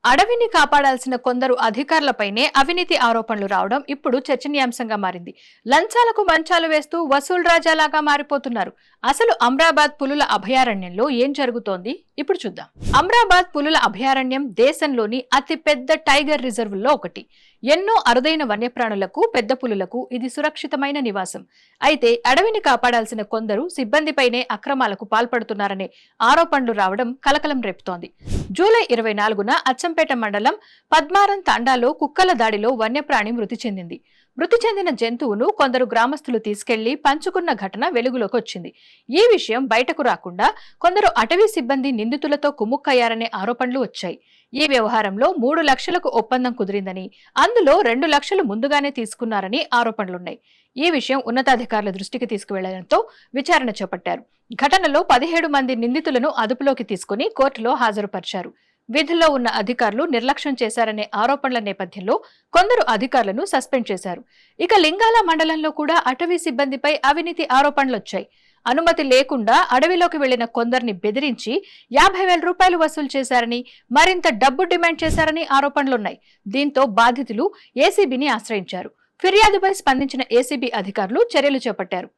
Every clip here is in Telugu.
అడవిని కాపాడాల్సిన కొందరు అధికారులపైనే అవినీతి ఆరోపణలు రావడం ఇప్పుడు చర్చనీయాంశంగా మారింది. లంచాలకు మంచాలు వేస్తూ వసూల్ రాజాలాగా మారిపోతున్నారు. అసలు అమ్రాబాద్ పులుల అభయారణ్యంలో ఏం జరుగుతోంది ఇప్పుడు చూద్దాం. అమ్రాబాద్ పులుల అభయారణ్యం దేశంలోని అతిపెద్ద టైగర్ రిజర్వుల్లో ఒకటి. ఎన్నో అరుదైన వన్యప్రాణులకు, పెద్ద పులులకు ఇది సురక్షితమైన నివాసం. అయితే అడవిని కాపాడాల్సిన కొందరు సిబ్బందిపైనే అక్రమాలకు పాల్పడుతున్నారనే ఆరోపణలు రావడం కలకలం రేపుతోంది. జూలై 24న అచ్చంపేట మండలం పద్మారం తాండాలో కుక్కల దాడిలో వన్యప్రాణి మృతి చెందింది. మృతి చెందిన జంతువును కొందరు గ్రామస్తులు తీసుకెళ్లి పంచుకున్న ఘటన వెలుగులోకి వచ్చింది. ఈ విషయం బయటకు రాకుండా కొందరు అటవీ సిబ్బంది నిందితులతో కుమ్ముక్కయ్యారనే ఆరోపణలు వచ్చాయి. ఈ వ్యవహారంలో 3 లక్షలకు ఒప్పందం కుదిరిందని, అందులో 2 లక్షలు ముందుగానే తీసుకున్నారని ఆరోపణలున్నాయి. ఈ విషయం ఉన్నతాధికారుల దృష్టికి తీసుకువెళ్లడంతో విచారణ చేపట్టారు. ఘటనలో 17 మంది నిందితులను అదుపులోకి తీసుకుని కోర్టులో హాజరుపరిచారు. విధుల్లో ఉన్న అధికారులు నిర్లక్ష్యం చేశారనే ఆరోపణల నేపథ్యంలో కొందరు అధికారులను సస్పెండ్ చేశారు. ఇక లింగాల మండలంలో కూడా అటవీ సిబ్బందిపై అవినీతి ఆరోపణలొచ్చాయి. అనుమతి లేకుండా అడవిలోకి వెళ్లిన కొందరిని బెదిరించి 50,000 రూపాయలు వసూలు చేశారని, మరింత డబ్బు డిమాండ్ చేశారని ఆరోపణలున్నాయి. దీంతో బాధితులు ఏసీబీని ఆశ్రయించారు. ఫిర్యాదుపై స్పందించిన ఏసీబీ అధికారులు చర్యలు చేపట్టారు.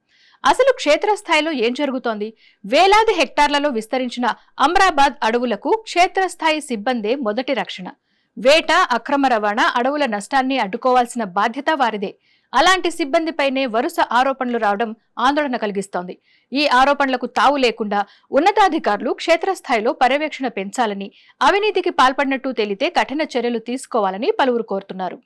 అసలు క్షేత్రస్థాయిలో ఏం జరుగుతోంది? వేలాది హెక్టార్లలో విస్తరించిన అమ్రాబాద్ అడవులకు క్షేత్రస్థాయి సిబ్బందే మొదటి రక్షణ. వేట, అక్రమ రవాణా, అడవుల నష్టాన్ని అడ్డుకోవాల్సిన బాధ్యత వారిదే. అలాంటి సిబ్బందిపైనే వరుస ఆరోపణలు రావడం ఆందోళన కలిగిస్తోంది. ఈ ఆరోపణలకు తావు లేకుండా ఉన్నతాధికారులు క్షేత్రస్థాయిలో పర్యవేక్షణ పెంచాలని, అవినీతికి పాల్పడినట్టు తేలితే కఠిన చర్యలు తీసుకోవాలని పలువురు కోరుతున్నారు.